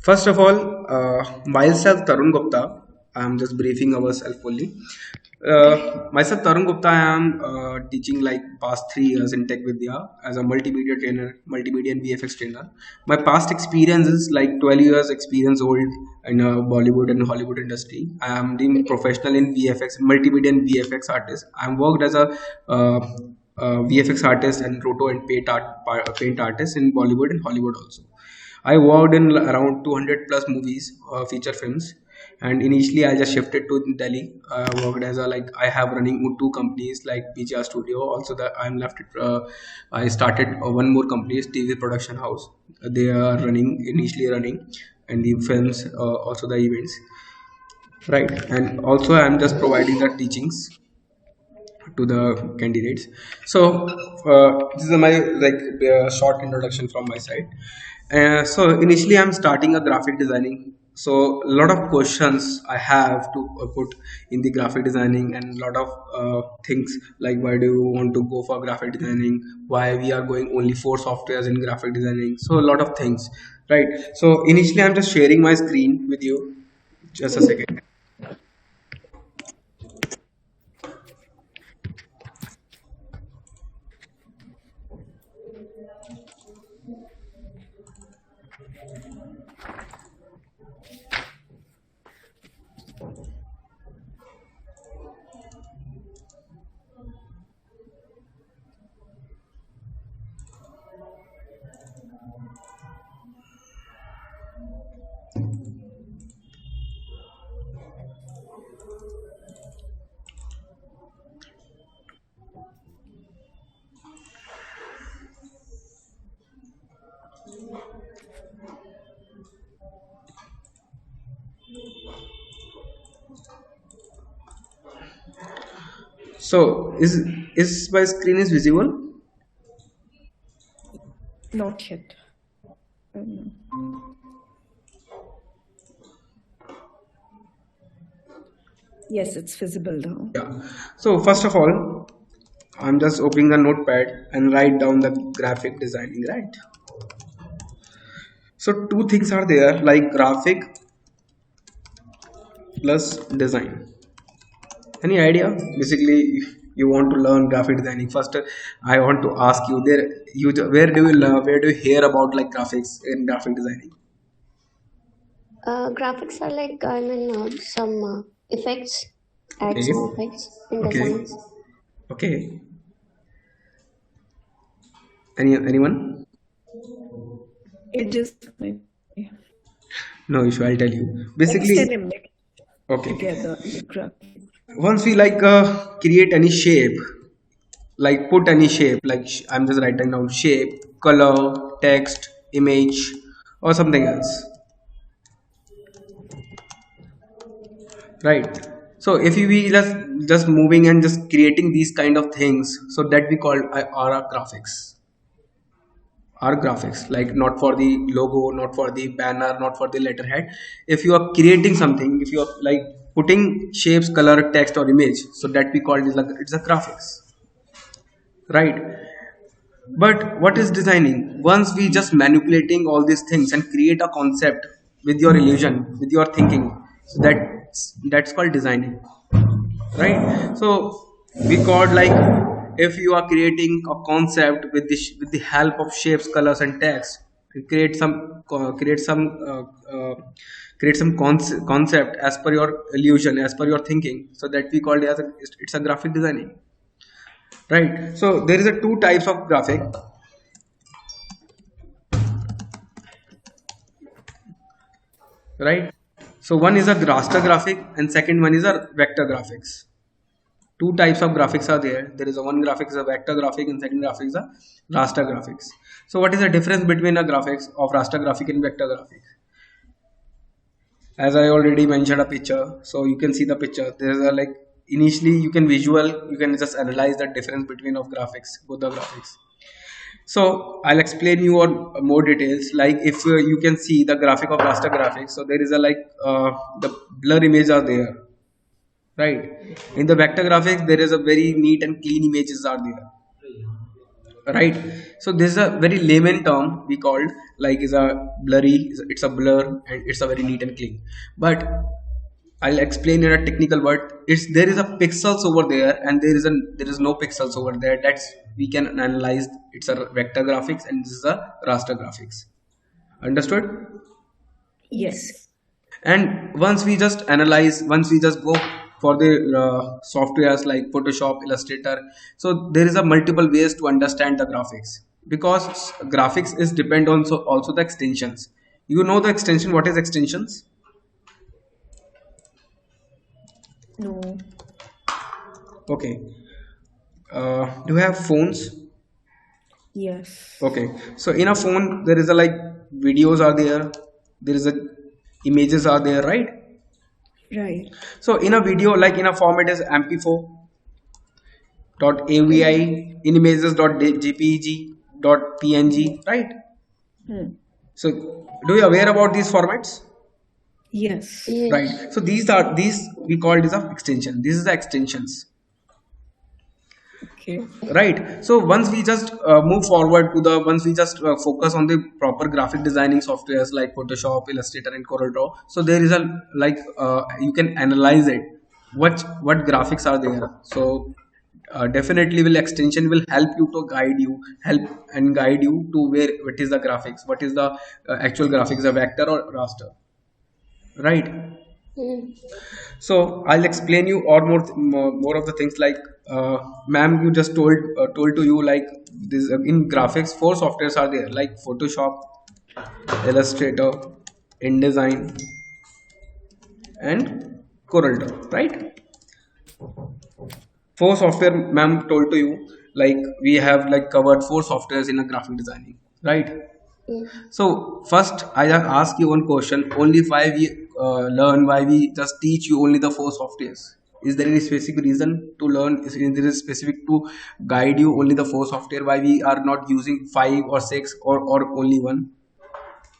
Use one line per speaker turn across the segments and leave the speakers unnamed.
First of all, myself Tarun Gupta. I am just briefing ourselves fully. Myself Tarun Gupta. I am teaching like past 3 years in TechVidya as a multimedia trainer, multimedia and VFX trainer. My past experience is like 12 years experience old in Bollywood and Hollywood industry. I am being professional in VFX, multimedia and VFX artist. I am worked as a VFX artist and roto and paint artist in Bollywood and Hollywood also. I worked in around 200 plus movies, feature films, and initially I just shifted to Delhi. I worked as a like I have running two companies like PGR Studio. Also, that I'm left. I started one more company, is TV production house. They are running initially running, and the films, also the events, right? And also I'm just providing the teachings to the candidates. So this is my like short introduction from my side. So initially I'm starting a graphic designing, so a lot of questions I have to put in the graphic designing, and a lot of things like why do you want to go for graphic designing, why we are going only for softwares in graphic designing, so a lot of things, right? So initially I'm just sharing my screen with you, just a second. So is my screen is visible?
Not yet. Yes, it's visible now.
Yeah. So first of all, I'm just opening the notepad and write down the graphic designing, right? So two things are there like graphic plus design. Any idea? Basically, if you want to learn graphic designing, first I want to ask you there. Where do you learn? Where do you hear about like graphics in graphic designing?
Graphics are like, I mean, some effects, add
Okay.
some effects in
Okay.
designs.
Okay. Anyone?
It just
No issue. I'll tell you.
text and
Basically,
image
okay.
together. The graphic.
Once we like create any shape, like put any shape, like I'm just writing down shape, color, text, image, or something else, right? So if you be just moving and just creating these kind of things, so that we call our graphics. Our graphics, like not for the logo, not for the banner, not for the letterhead. If you are creating something, if you are like putting shapes, color, text, or image, so that we call it is like it's a graphics, right? But what is designing? Once we just manipulating all these things and create a concept with your illusion, with your thinking, so that's called designing, right? So we called like if you are creating a concept with with the help of shapes, colors, and text, you create some concept as per your illusion, as per your thinking. So that we called it as it's a graphic designing, right? So there is a two types of graphic, right? So one is a raster graphic and second one is a vector graphics. Two types of graphics are there. There is a one graphic is a vector graphic and second graphic is a raster graphics. So what is the difference between a graphics of raster graphic and vector graphic? As I already mentioned a picture, so you can see the picture. There is a like initially you can just analyze the difference between of graphics, both the graphics. So I'll explain you on more details. Like if you can see the graphic of raster graphics, so there is a like the blur images are there, right? In the vector graphics, there is a very neat and clean images are there, right? So this is a very layman term we called, like is a blurry, it's a blur, and it's a very neat and clean. But I'll explain in a technical word. It's there is a pixels over there, and there is no pixels over there. That's we can analyze. It's a vector graphics, and this is a raster graphics. Understood?
Yes.
And once we just analyze, once we just go for the softwares like Photoshop, Illustrator, so there is a multiple ways to understand the graphics, because graphics is depend on also the extensions. You know the extension, what is extensions?
No.
Okay. Do you have phones?
Yes.
Okay, so in a phone there is a like videos are there is a images are there, right?
Right.
So in a video, like in a format is mp4 dot avi, in images dot jpeg dot png, right?
Hmm.
So do you aware about these formats?
Yes.
Yes.
Right, so these we call this a extension, this is the extensions.
Okay.
Right, so once we just move forward to the once we just focus on the proper graphic designing softwares like Photoshop, Illustrator, and Corel Draw, so there is a like you can analyze it, what graphics are there. So definitely will extension will help you to guide you to where what is the graphics, what is the actual graphics, a vector or raster, right?
Mm.
So I'll explain you or more of the things like ma'am, you just told to you like this in graphics four softwares are there like Photoshop, Illustrator, InDesign, and CorelDRAW, right? Four software ma'am told to you, like we have like covered four softwares in a graphic designing, right?
Yes.
So first, I just ask you one question. Only why we learn? Why we just teach you only the four softwares? Is there any specific reason to learn? Is there a specific to guide you only the four software? Why we are not using five or six or only one?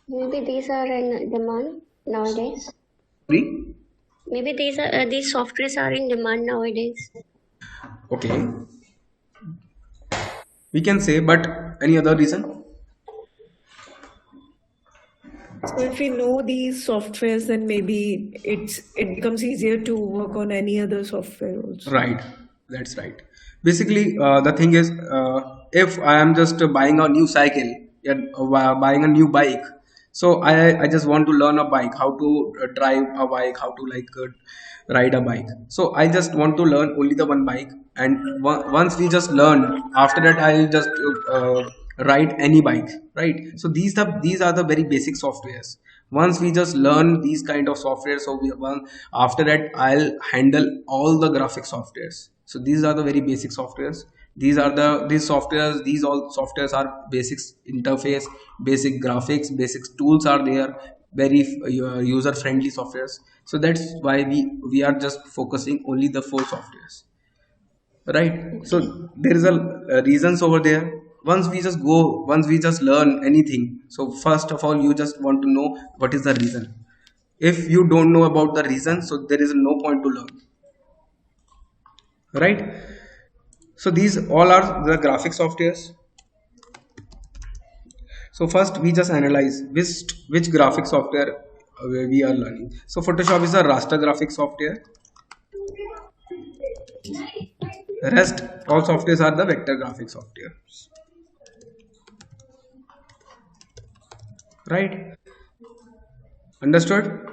Maybe these are in demand nowadays.
Three?
Maybe these softwares are in demand nowadays.
Okay, we can say, but any other reason?
So if we know these softwares, then maybe it becomes easier to work on any other software also.
Right, that's right. Basically, the thing is, if I am just buying a new cycle, yeah, buying a new bike, so I just want to learn a bike, how to drive a bike, how to like ride a bike. So I just want to learn only the one bike, and once we just learn, after that I'll just ride any bike, right? So these are the very basic softwares. Once we just learn these kind of software, so after that I'll handle all the graphic softwares. So these are the very basic softwares. These softwares, these all softwares are basics interface, basic graphics, basic tools are there, very user friendly softwares. So that's why we are just focusing only the four softwares, right? So there is a reasons over there. Once we just learn anything, so first of all you just want to know what is the reason. If you don't know about the reason, so there is no point to learn, right? So these all are the graphic softwares. So first we just analyze which graphic software we are learning. So Photoshop is a raster graphic software. Rest all softwares are the vector graphic software, right? Understood?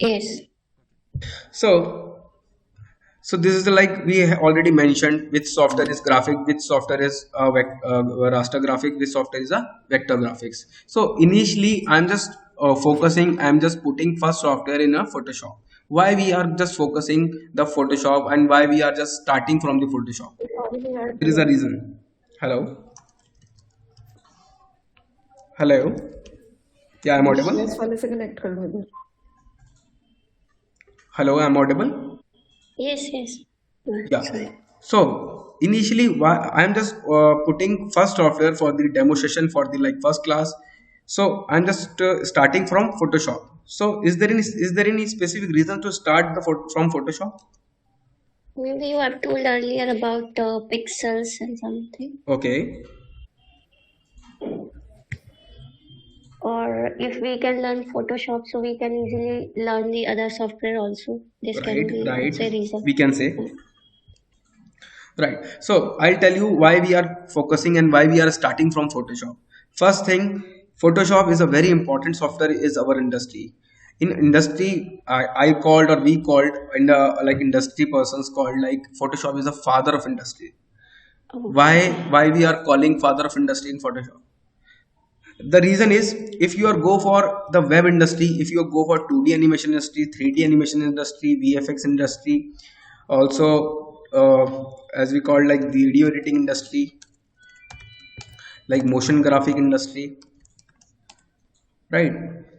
Yes.
So this is the, like we already mentioned, which software is graphic, which software is raster graphic, which software is a vector graphics. So initially I'm just putting first software in a Photoshop. Why we are just focusing the Photoshop, and why we are just starting from the Photoshop? There is a reason. Hello, yeah, I'm audible.
Yes, वाले से connect कर लो इधर.
Hello, I'm audible.
Yes. Yes.
Yeah.
Sorry.
So initially, I'm just putting first software for the demo session for the like first class. So I'm just starting from Photoshop. So is there any specific reason to start from Photoshop?
Maybe you have told earlier about pixels and something.
Okay,
Or if we can learn Photoshop, so we can easily learn the other software also. This can
right,
be
right.
also a reason.
We can say. Right. So I'll tell you why we are focusing and why we are starting from Photoshop. First thing, Photoshop is a very important software is our industry. In industry, I called or we called in the like industry persons called like Photoshop is the father of industry.
Oh,
Why we are calling father of industry in Photoshop? The reason is if you are go for the web industry, if you go for 2D animation industry, 3D animation industry, VFX industry, also as we call like video editing industry, like motion graphic industry, right?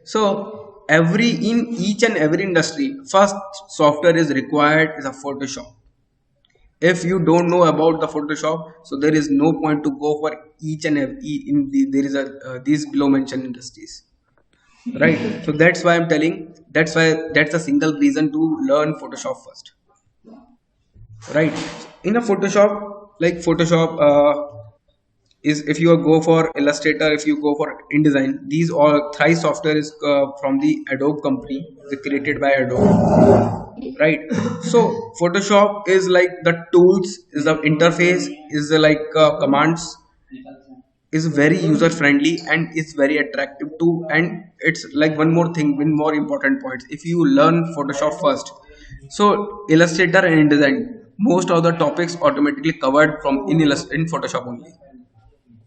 So every in each and every industry, first software is required is a Photoshop. If you don't know about the Photoshop, so there is no point to go for each and every there is a these below mentioned industries, right? So that's why I'm telling, that's why that's a single reason to learn Photoshop first, right? In a Photoshop, like Photoshop is if you go for Illustrator, if you go for InDesign, these all three software is from the Adobe company, is created by Adobe, right? So Photoshop is like the tools, is the interface, is the like commands, is very user friendly and it's very attractive too. And it's like one more thing, one more important point, if you learn Photoshop first, so Illustrator and InDesign, most of the topics automatically covered from in Photoshop only.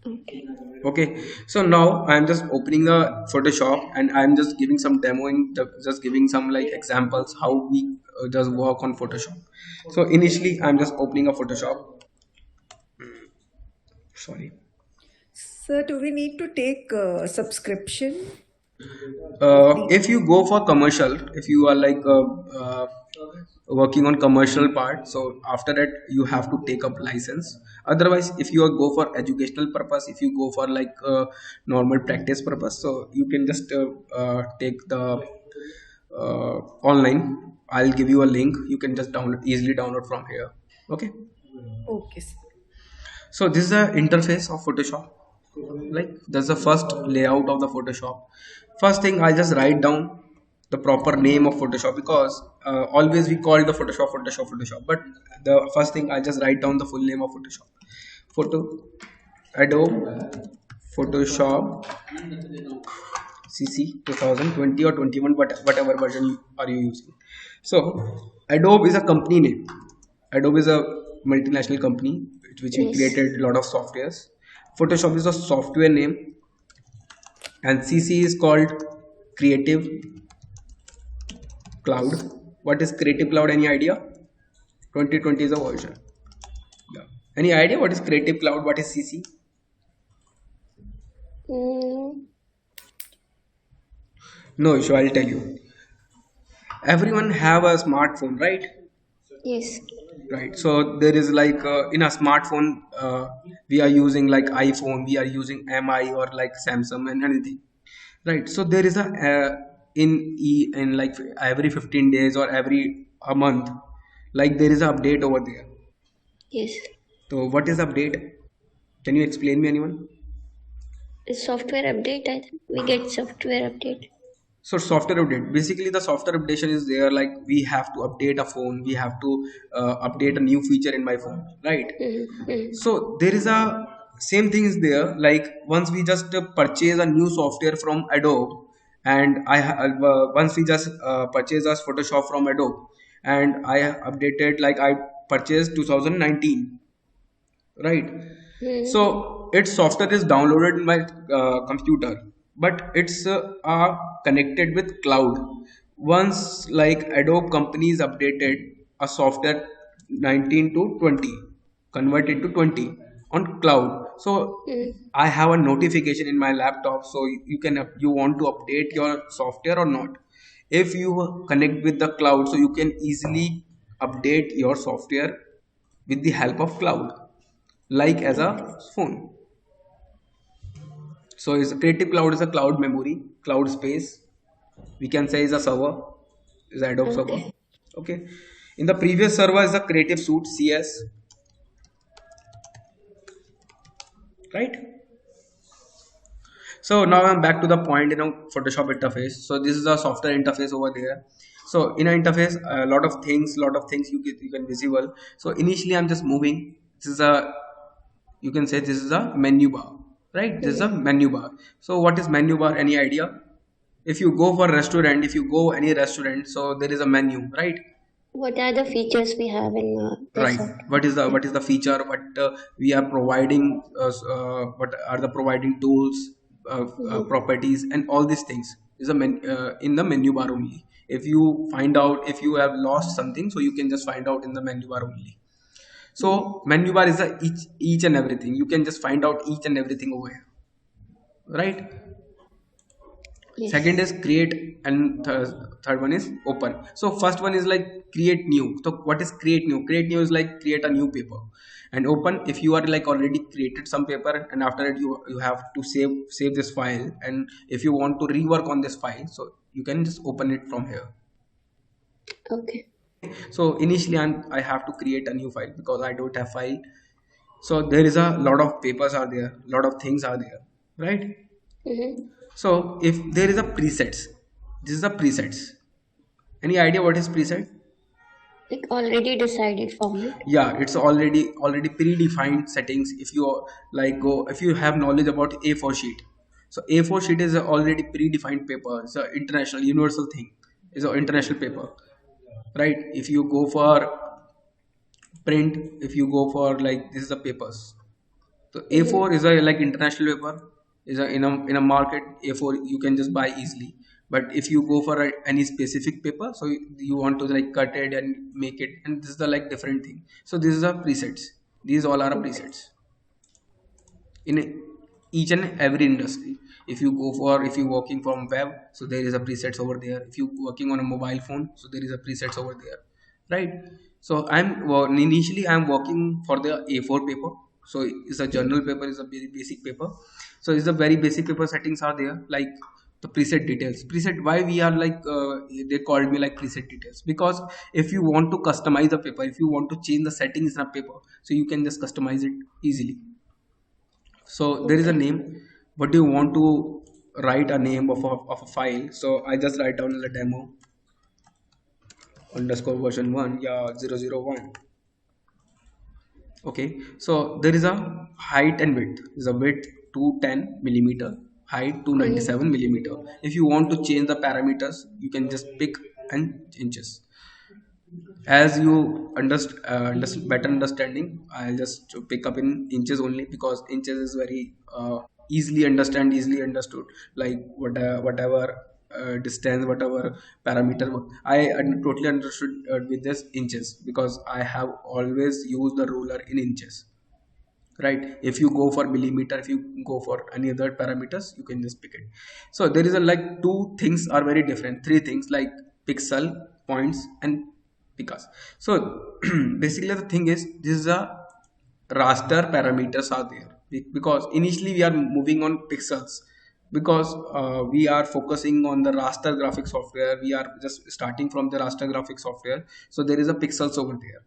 okay.
Okay, so now I'm just opening a Photoshop and I'm just giving some demoing, just giving some like examples how we just work on Photoshop. So initially I'm just opening a Photoshop, sorry.
So, do we need to take a subscription?
If you go for commercial, if you are like working on commercial part, so after that you have to take up license. Otherwise, if you are go for educational purpose, if you go for like normal practice purpose, so you can just take the online. I'll give you a link, you can just download, easily download from here. Okay,
Okay.
so this is the interface of Photoshop. Like that's the first layout of the Photoshop. First thing, I'll just write down the proper name of Photoshop, because always we call the Photoshop, but the first thing I just write down the full name of Photoshop. Photo Adobe Photoshop CC 2020 or 21, whatever version are you using. So Adobe is a company name. Adobe is a multinational company which we
Yes.
created a lot of softwares. Photoshop is a software name, and CC is called Creative Cloud. What is Creative Cloud? Any idea? 2020 is a version. Yeah. Any idea what is Creative Cloud? What is CC?
Mm,
No issue. I'll tell you. Everyone have a smartphone, right?
yes.
Right. So there is like in a smartphone, we are using like iPhone, we are using MI or like Samsung and anything. Right. So there is a in like every 15 days or every a month, like there is an update over there.
Yes.
So what is update? Can you explain me, anyone?
The software update, I think we get software update.
So software update. Basically, the software updation is there. Like we have to update a phone. We have to update a new feature in my phone, right?
Mm-hmm.
So there is a same thing is there. Like once we just purchase a new software from Adobe, and once we just purchase us Photoshop from Adobe, and I updated like I purchased 2019, right?
Mm-hmm.
So its software is downloaded in my computer, but it's connected with cloud. Once like Adobe companies updated a software 19 to 20, converted to 20 on cloud, so
Mm-hmm.
I have a notification in my laptop, so you can you want to update your software or not. If you connect with the cloud, so you can easily update your software with the help of cloud, like as a
Okay.
phone. So is Creative Cloud is a cloud memory, cloud space. We can say is a server, is Adobe server.
Okay.
Okay. In the previous server is the creative suite CS, right? So now I'm back to the point, Photoshop interface. So this is the software interface over there. So in an interface, a lot of things you can visible. So initially I'm just moving. This is a, you can say this is a menu bar, right? This is a
Mm-hmm.
menu bar. So what is menu bar? Any idea? If you go for restaurant, if you go any restaurant, so there is a menu, right?
What are the features we have in the
Right.
software?
What is the feature? What we are providing? What are the providing tools,
Mm-hmm.
properties, and all these things is in the menu bar only. If you find out if you have lost something, so you can just find out in the menu bar only.
Mm-hmm.
So menu bar is the each and everything. You can just find out each and everything over here, right? Second
Yes.
is create, and third one is open. So first one is like create new. So what is create new? Create new is like create a new paper. And open, if you are like already created some paper, and after it you have to save this file, and if you want to rework on this file, so you can just open it from here.
Okay.
So initially I have to create a new file because I don't have file. So there is a lot of papers are there, lot of things are there, right?
Mm-hmm.
So if there is a presets, this is the presets. Any idea what is preset?
Like already decided format.
Yeah, it's already predefined settings. If you like go, if you have knowledge about A4 sheet, so A4 sheet is a already predefined paper. It's an international universal thing. It's an international paper, right? If you go for print, if you go for like this is the papers. So A4
Mm-hmm.
is a like international paper, is a in a market. A4 you can just buy easily. But if you go for any specific paper, so you want to like cut it and make it, and this is the like different thing. So this is a presets. These all are a
Okay.
presets in each and every industry. If you go for, if you working from web, so there is a presets over there. If you working on a mobile phone, so there is a presets over there, right? So initially I'm working for the A4 paper. So it's a journal paper, is a very basic paper. So it's a very basic paper. Settings are there like the preset details. Preset, why we are like they called me like preset details, because if you want to customize a paper, if you want to change the settings in a paper, so you can just customize it easily. So there is a
Okay.
name. What do you want to write a name of a file? So I just write down the demo underscore version 1, yeah, 001. Okay, so there is a height and width. Is a width 210 millimeter, height
Mm-hmm.
297 millimeter. If you want to change the parameters, you can just pick and inches. As you better understanding, I'll just pick up in inches only, because inches is very easily understood, like whatever distance, whatever parameter. Totally understood with this inches, because I have always used the ruler in inches, right? If you go for millimeter, if you go for any other parameters, you can just pick it. So there is a like two things are very different, three things like pixel, points, and picas. So basically the thing is, this is a raster parameters are there, because initially we are moving on pixels, because we are focusing on the raster graphic software. We are just starting from the raster graphic software, so there is a pixels over there.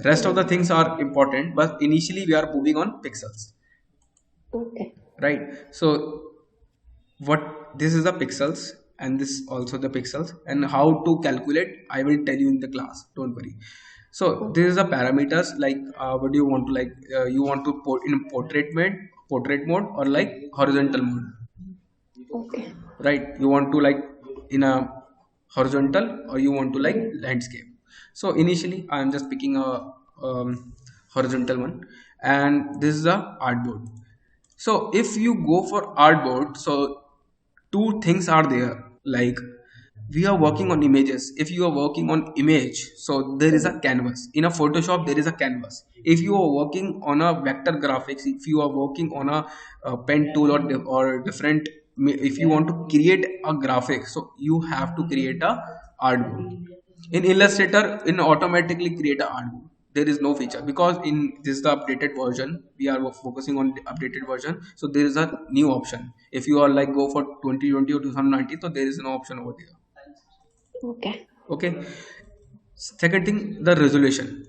Rest of the
Mm-hmm.
things are important, but initially we are moving on pixels,
Okay.
right? So what, this is the pixels, and this also the pixels, and how to calculate I will tell you in the class, don't worry. So this
Okay.
is the parameters, like what do you want to like you want to put in portrait mode or like horizontal mode,
Okay.
right? You want to like in a horizontal, or you want to like
Mm-hmm.
landscape. So initially I am just picking a horizontal one, and this is a artboard. So if you go for artboard, so two things are there, like we are working on images. If you are working on image, so there is a
Mm-hmm.
canvas. In a Photoshop there is a canvas. If you are working on a vector graphics, if you are working on a pen tool, or different, if you want to create a graphic, so you have to create a artboard. In Illustrator, in automatically create a artboard, there is no feature, because in this is the updated version, we are focusing on the updated version. So there is a new option. If you are like go for 2020 or 2019, so there is no option over there.
Okay.
Okay, Second thing, the resolution.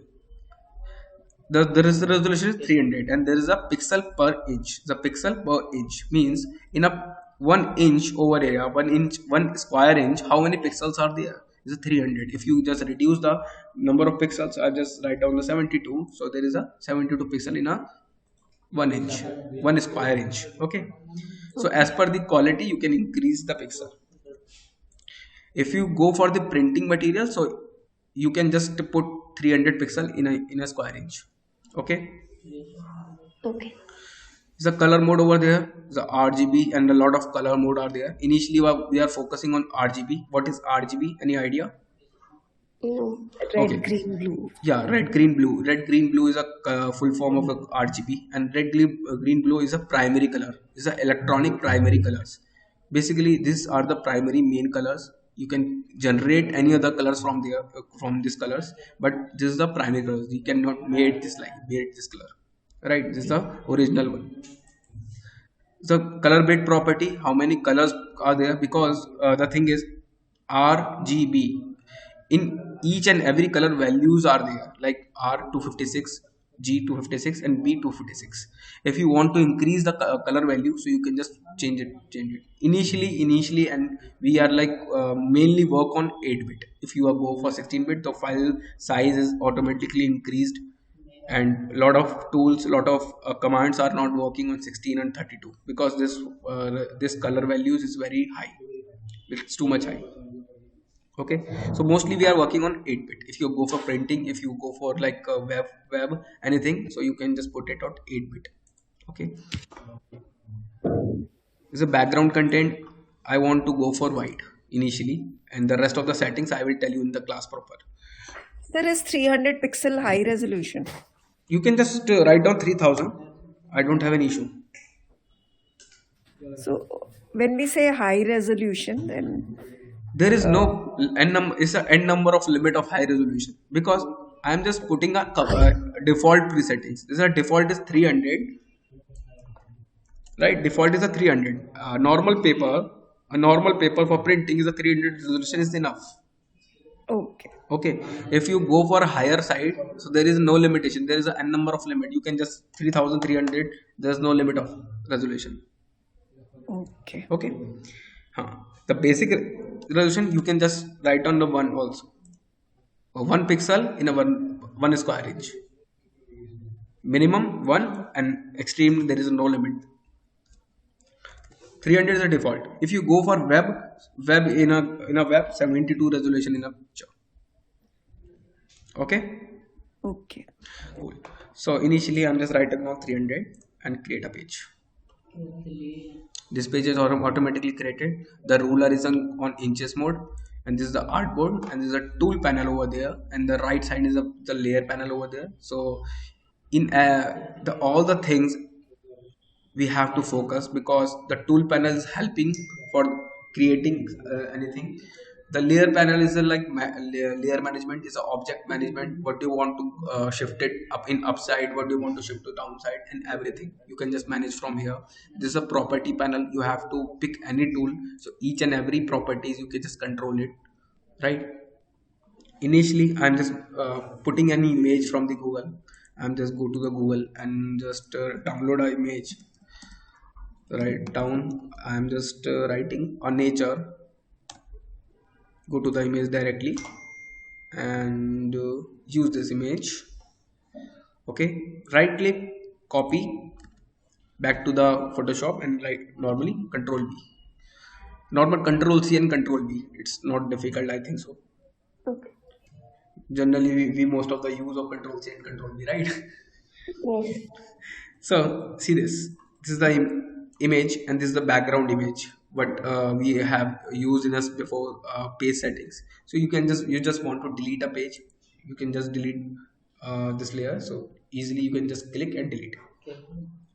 There is the resolution is 300 and there is a pixel per inch. The pixel per inch means in a 1 inch over area, 1 inch, 1 square inch, how many pixels are there? Is 300. If you just reduce the number of pixels, I just write down the 72. So there is a 72 pixel in a 1 inch, 1 square inch. Okay. So
Okay.
as per the quality, you can increase the pixel. If you go for the printing material, so you can just put 300 pixel in a square inch. Okay.
Okay.
The color mode over there, the RGB and a lot of color mode are there. Initially we are focusing on RGB. What is RGB? Any idea?
No.
Red,
Okay.
green, blue.
Yeah, red, green, blue. Red, green, blue is a full form of a RGB, and red, green, blue is a primary color. Is a electronic primary colors. Basically, these are the primary main colors. You can generate any other colors from there from these colors, but this is the primary colors. You cannot made this color. Right? This is the original one. The color bit property, how many colors are there? Because the thing is RGB, in each and every color values are there, like R256, G256 and B256. If you want to increase the color value, so you can just change it initially, and we are like mainly work on 8-bit. If you are go for 16-bit, the file size is automatically increased, and lot of tools, lot of commands are not working on 16 and 32 because this color values is very high. It's too much high. Okay, so mostly we are working on 8-bit. If you go for printing, if you go for like web anything, so you can just put it on 8-bit. Okay, is a background content. I want to go for white initially, and the rest of the settings I will tell you in the class proper.
There is 300 pixel high resolution.
You can just write down 3000. I don't have an issue.
So when we say high resolution, then
There is no is a n number of limit of high resolution, because I am just putting a default presettings. This is a default is 300, right? Default is a 300. A normal paper for printing is a 300 resolution is enough.
okay.
Okay, if you go for a higher side, so there is no limitation. There is a n number of limit. You can just 3300. There is no limit of resolution.
Okay.
Okay. Huh. The basic resolution you can just write on the one also. 1 pixel in a one square inch. Minimum 1 and extreme there is no limit. 300 is the default. If you go for web in a web 72 resolution in a picture. Okay.
Okay.
Cool. So initially I'm just writing now 300 and create a page. This page is automatically created. The ruler is on inches mode, and this is the artboard, and this is a tool panel over there, and the right side is the layer panel over there. So in all the things we have to focus, because the tool panel is helping for creating anything. The layer panel is layer management, is a object management. What do you want to shift it up in upside, what do you want to shift to downside, and everything you can just manage from here. This is a property panel. You have to pick any tool, so each and every properties you can just control it, right? Initially I'm just putting an image from the Google. I'm just go to the Google and just download an image. Write down, I'm just writing on nature. Go to the image directly and use this image. Okay, right click, copy back to the Photoshop, and like normally Control V, normal Control C and Control V. It's not difficult, I think so.
Okay.
Generally we most of the use of Control C and Control V, right?
Yes.
So see this is the image, and this is the background image what we have used in us before page settings. So you just want to delete a page, you can just delete this layer. So easily you can just click and delete,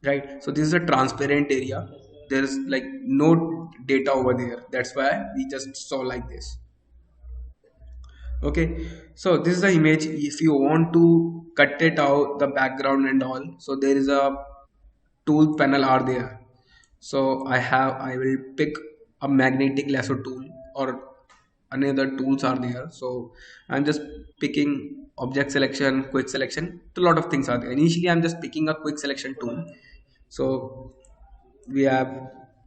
right? So this is a transparent area. There is like no data over there. That's why we just saw like this. Okay, so this is the image. If you want to cut it out, the background and all, so there is a tool panel are there. So I will pick a magnetic lasso tool, or another tools are there. So I'm just picking object selection, quick selection, a lot of things are there. Initially I'm just picking a quick selection tool. So we have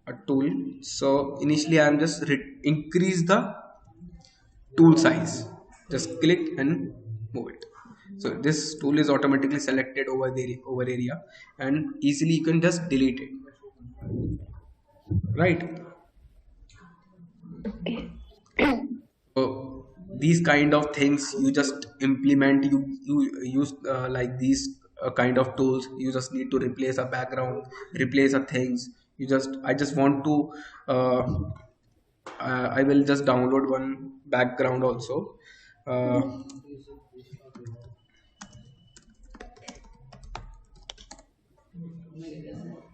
a tool. So initially I'm just increase the tool size, just click and move it. So this tool is automatically selected over the over area, and easily you can just delete it, right?
Okay.
So these kind of things you just implement, you use like these kind of tools. You just need to replace a background, replace a things. You just I just want to uh, I will just download one background also. uh,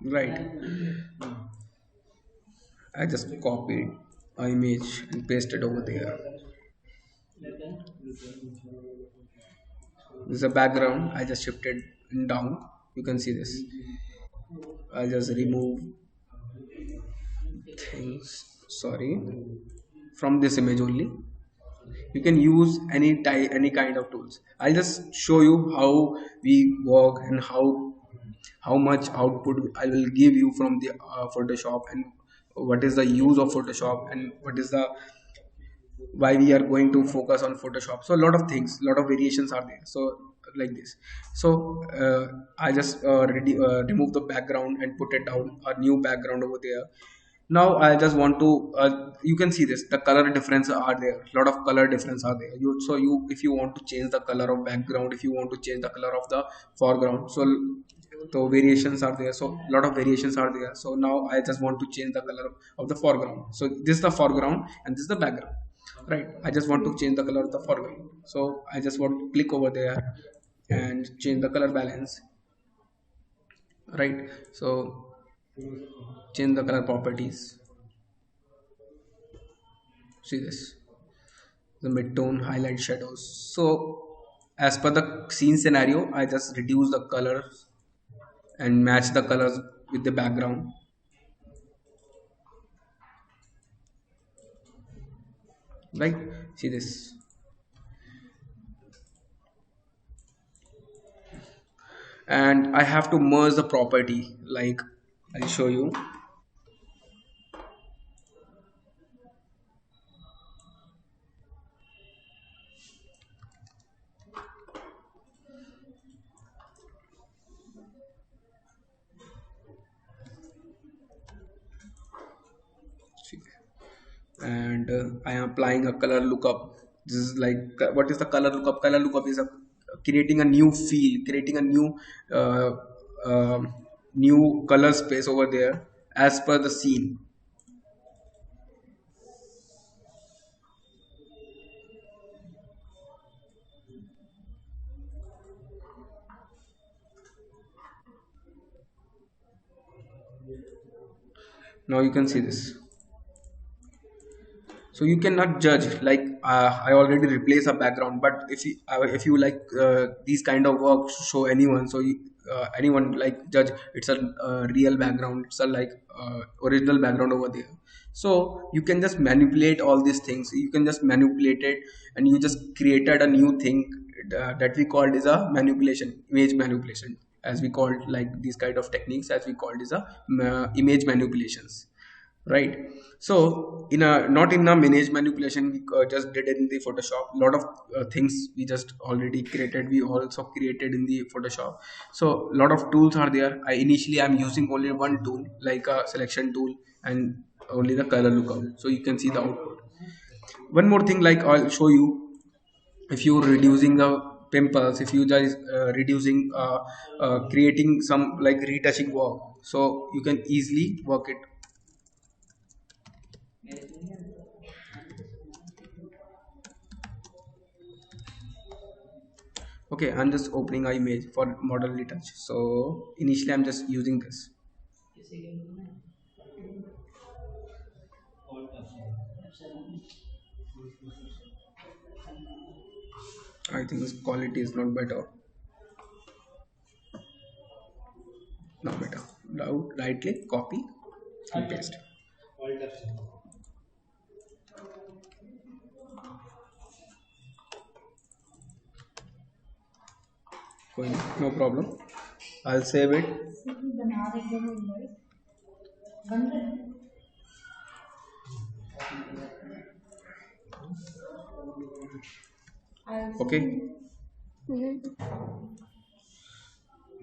right, I just copied a image and pasted over there. This is a background. I just shifted down. You can see this. I just remove things. Sorry, from this image only. You can use any type, any kind of tools. I'll just show you how we work and how much output I will give you from the Photoshop, and what is the use of Photoshop, and what is the why we are going to focus on Photoshop. So a lot of things, a lot of variations are there. So like this. So I just remove the background and put it down a new background over there. Now I just want to you can see this, the color difference are there, a lot of color difference are there. You if you want to change the color of background, if you want to change the color of the foreground, so variations are there. So a lot of variations are there. So now I just want to change the color of the foreground. So this is the foreground and this is the background, right? I just want to change the color of the foreground. So I just want to click over there and change the color balance, right? So change the color properties. See this, the mid-tone, highlight, shadows. So as per the scene scenario, I just reduce the colors and match the colors with the background, right? See this. And I have to merge the property, like I'll show you. See. And I am applying a color lookup. This is like what is the color lookup? Color lookup is a creating a new field, creating a uh, new color space over there as per the scene. Now you can see this. So you cannot judge, like I already replace a background, but if you like these kind of work show anyone, so anyone like judge it's a real background, it's a like original background over there. So you can just manipulate all these things, you can just manipulate it, and you just created a new thing that we called is a manipulation, image manipulation, as we called, like these kind of techniques as we called is a image manipulations, right? So in a not in a managed manipulation, we just did it in the Photoshop. A lot of things we just already created, we also created in the Photoshop. So a lot of tools are there. I'm using only one tool, like a selection tool, and only the color lookup, so you can see the output. One more thing, like I'll show you, if you're reducing the pimples, if you just reducing creating some like retouching work, so you can easily work it. Okay, I'm just opening an image for model retouch. So initially I'm just using this. I think this quality is not better. Now better. Now right click, copy and paste. No problem. I'll save it. Okay.
Mm-hmm.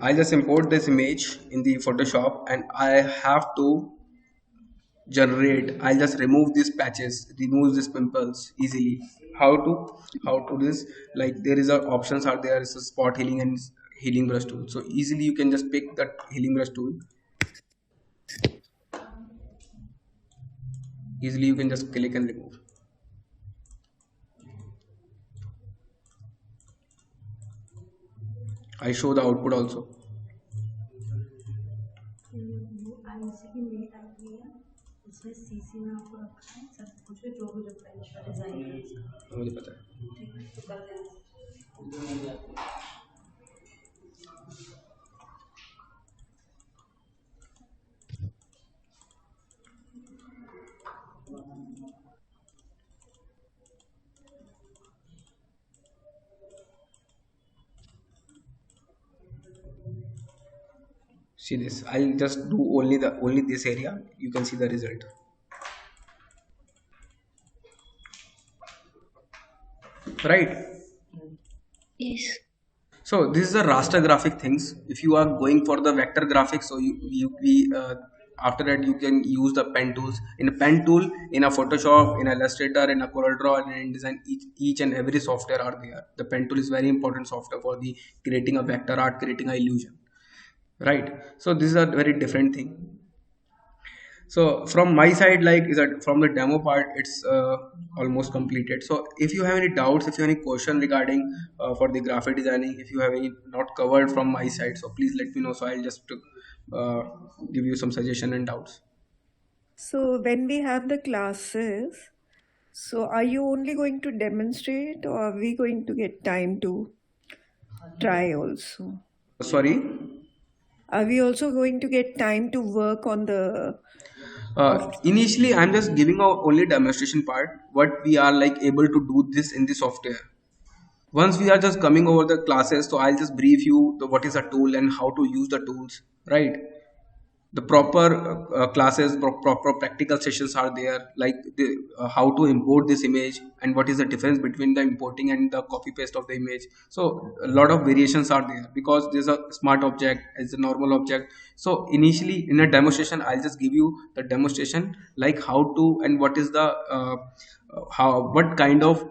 I'll just import this image in the Photoshop and I have to generate. I'll just remove these patches, remove these pimples easily. How to this, like there is a options are there is a spot healing and healing brush tool. So easily you can just pick that healing brush tool. Easily you can just click and remove. I show the output also. मुझे पता है. See this. I'll just do only this area. You can see the result. Right.
Yes.
So this is the raster graphic things. If you are going for the vector graphics, so you we after that you can use the pen tools. In a pen tool, in a Photoshop, in Illustrator, in a CorelDRAW, and in InDesign, each and every software are there. The pen tool is very important software for the creating a vector art, creating a illusion. Right. So this is a very different thing. So from my side, like is that from the demo part, it's almost completed. So if you have any doubts, if you have any question regarding for the graphic designing, if you have any not covered from my side, so please let me know. So I'll just uh, give you some suggestion and doubts.
So when we have the classes, so are you only going to demonstrate or are we going to get time to try also?
Sorry.
Are we also going to get time to work on the
Initially, I'm just giving a only demonstration part. What we are like able to do this in the software. Once we are just coming over the classes, so I'll just brief you the, what is a tool and how to use the tools. Right. The proper classes, proper practical sessions are there, like how to import this image and what is the difference between the importing and the copy paste of the image. So a lot of variations are there because there's a smart object as a normal object. So initially in a demonstration, I'll just give you the demonstration like how to and what is the how what kind of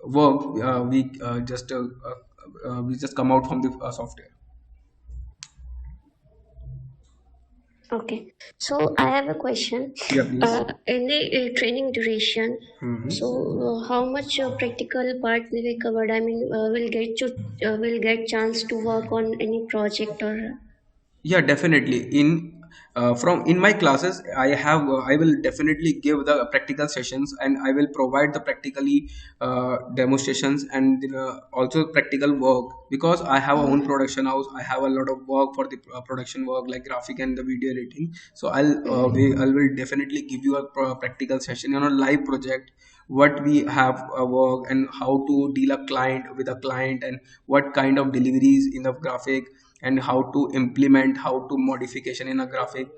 work we just come out from the software.
Okay. So I have a question.
Yeah, please.
In the training duration, so how much practical part will be covered? I mean, will get chance to work on any project or
Yeah, definitely. In my classes, I will definitely give the practical sessions and I will provide the practically demonstrations and also practical work because I have a own production house. I have a lot of work for the production work like graphic and the video editing. So I will definitely give you a practical session on a live project what we have work and how to deal a client with a client and what kind of deliveries in the graphic and how to implement how to modification in a graphic.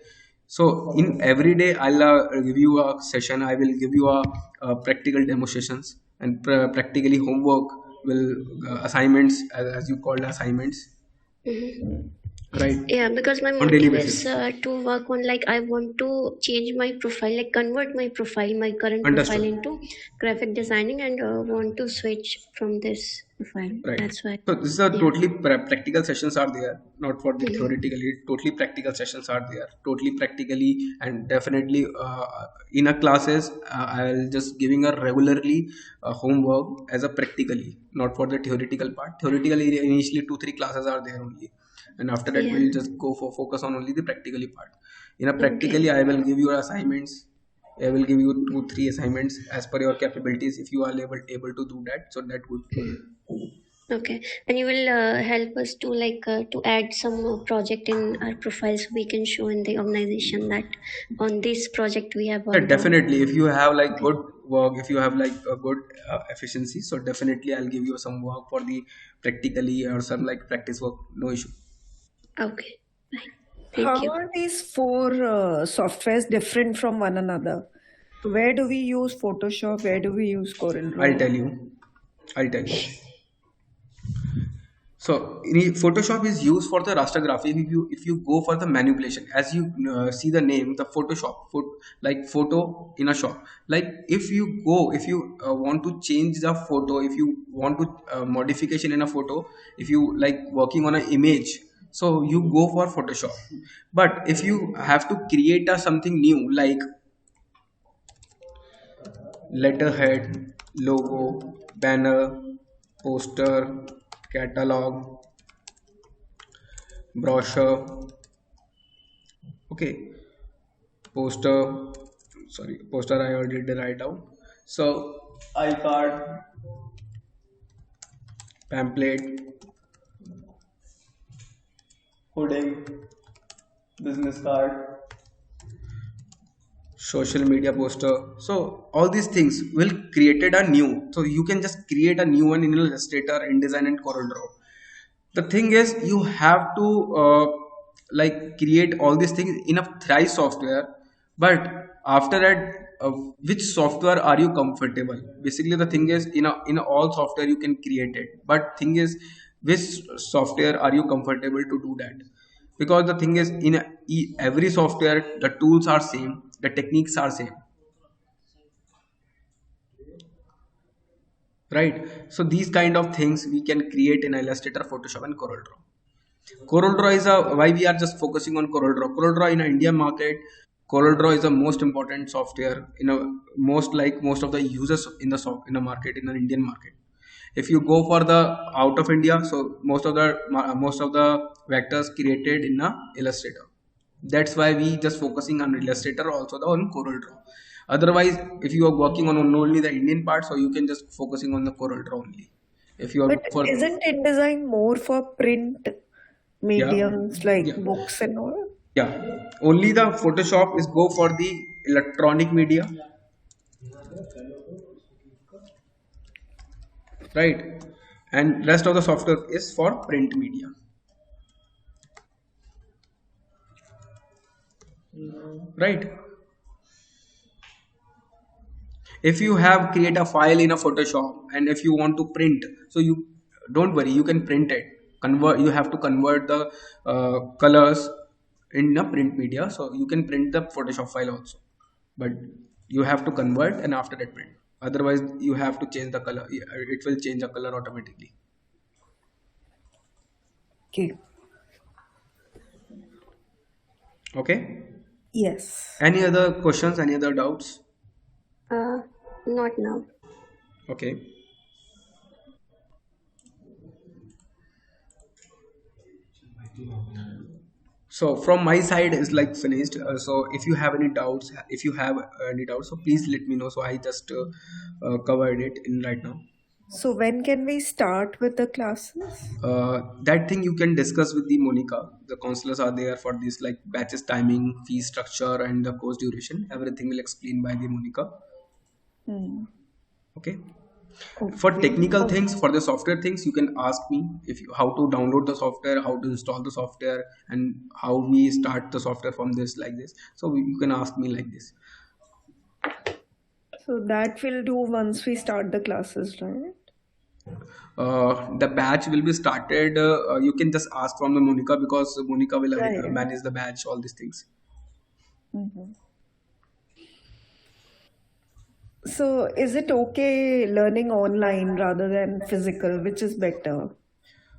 So in every day I'll give you a session. I will give you a practical demonstrations and practically homework will assignments as you called assignments, right,
yeah, because my
on daily
motive is
basis.
to work on like I want to change my profile, like convert my profile, my current profile
Understood.
into graphic designing and want to switch from this profile.
Right.
That's why.
So this is a
Yeah.
totally practical sessions are there, not for the
Mhm.
theoretically. Totally practical sessions are there, totally practically, and definitely in a classes I'll just giving a regularly homework as a practically, not for the theoretical part. Theoretically initially 2 3 classes are there only, and after that
Yeah.
we'll just go for focus on only the practically part. In a practically,
Okay.
I will give you assignments. I will give you 2 3 assignments as per your capabilities. If you are able to do that, so that would.
Okay, and you will help us to to add some project in our profile so we can show in the organization that on this project we have
Yeah,
worked on.
definitely. If you have like
Okay.
good work, if you have like a good efficiency, so definitely I'll give you some work for the practically or some like practice work. No issue.
Okay. Fine. Thank
How
you.
are these four softwares different from one another? Where do we use Photoshop? Where do we use
I'll tell
CorelDRAW?
you. I'll tell you. So Photoshop is used for the rastergraphy. If you go for the manipulation, as you see the name, the Photoshop, like photo in a shop. Like if you want to change the photo, if you want to modification in a photo, if you like working on an image, so you go for Photoshop. But if you have to create a something new, like letterhead, logo, banner, poster, catalog, brochure, okay, poster, sorry, poster I already did write down. So iCard, pamphlet, hoarding, business card, social media poster. So all these things will created a new, so you can just create a new one in Illustrator, InDesign and CorelDRAW. The thing is you have to like create all these things in a thrice software. But after that, which software are you comfortable? Basically the thing is in all software you can create it, but thing is which software are you comfortable to do that? Because the thing is in every software the tools are same, the techniques are same, right? So these kind of things we can create in Illustrator, Photoshop and CorelDRAW. CorelDRAW is a why we are just focusing on CorelDRAW. CorelDRAW in a Indian market, CorelDRAW is the most important software in a most of the users in the in the market, in the Indian market. If you go for the out of India, so most of the vectors created in a Illustrator. That's why we just focusing on Illustrator, also the on CorelDRAW. Otherwise, if you are working on only the Indian part, so you can just focusing on the CorelDRAW only. If you are
But
for
isn't InDesign more for print
yeah
mediums like
yeah
books and all?
yeah only the Photoshop is go for the electronic media, right? And rest of the software is for print media, right? If you have create a file in a Photoshop and if you want to print, so you don't worry, you can print it, convert, you have to convert the colors in a print media, so you can print the Photoshop file also, but you have to convert and after that print. Otherwise you have to change the color, it will change the color automatically.
Okay.
Okay,
Yes.
any other questions, any other doubts?
Uh, Not now.
Okay. So from my side is like finished. So if you have any doubts, if you have any doubts, so please let me know. So I just covered it in right now.
So when can we start with the classes?
That thing you can discuss with the Monica. The counselors are there for this like batches timing, fee structure, and the course duration. Everything will explain by the Monica.
Hmm.
Okay. For
Okay.
technical
Oh,
things, for the software things, you can ask me if you how to download the software, how to install the software, and how we start the software from this like this. So you can ask me like this.
so that we'll do once we start the classes, right?
The batch will be started. You can just ask from the Monica because Monica will
Yeah, yeah.
manage the batch, all these things.
Mhm. So is it okay learning online rather than physical, which is better?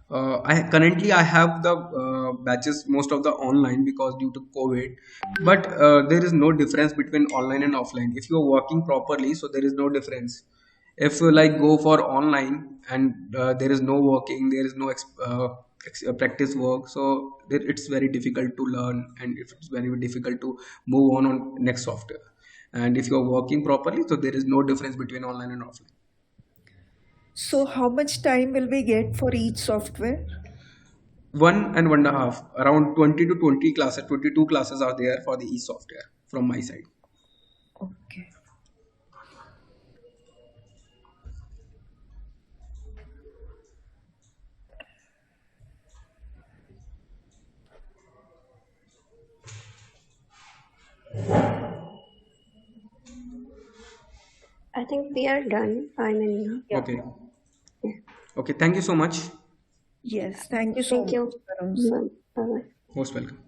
I have the batches most of the online because due to COVID, but there is no difference between online and offline. If you are working properly, so there is no difference. If you like go for online and there is no working, there is no practice work, so it's very difficult to learn and it's very difficult to move on next software. And if you are working properly, so there is no difference between online and offline.
So how much time will we get for each software?
1 and 1.5, around 20 to 20 classes, 22 classes are there for the e-software from my side.
Okay.
I think we are done. I mean,
Yeah.
Okay.
yeah.
Okay. Thank you so much.
Yes. Thank you so
Thank
much,
you.
Tarun.
Bye bye.
Most welcome.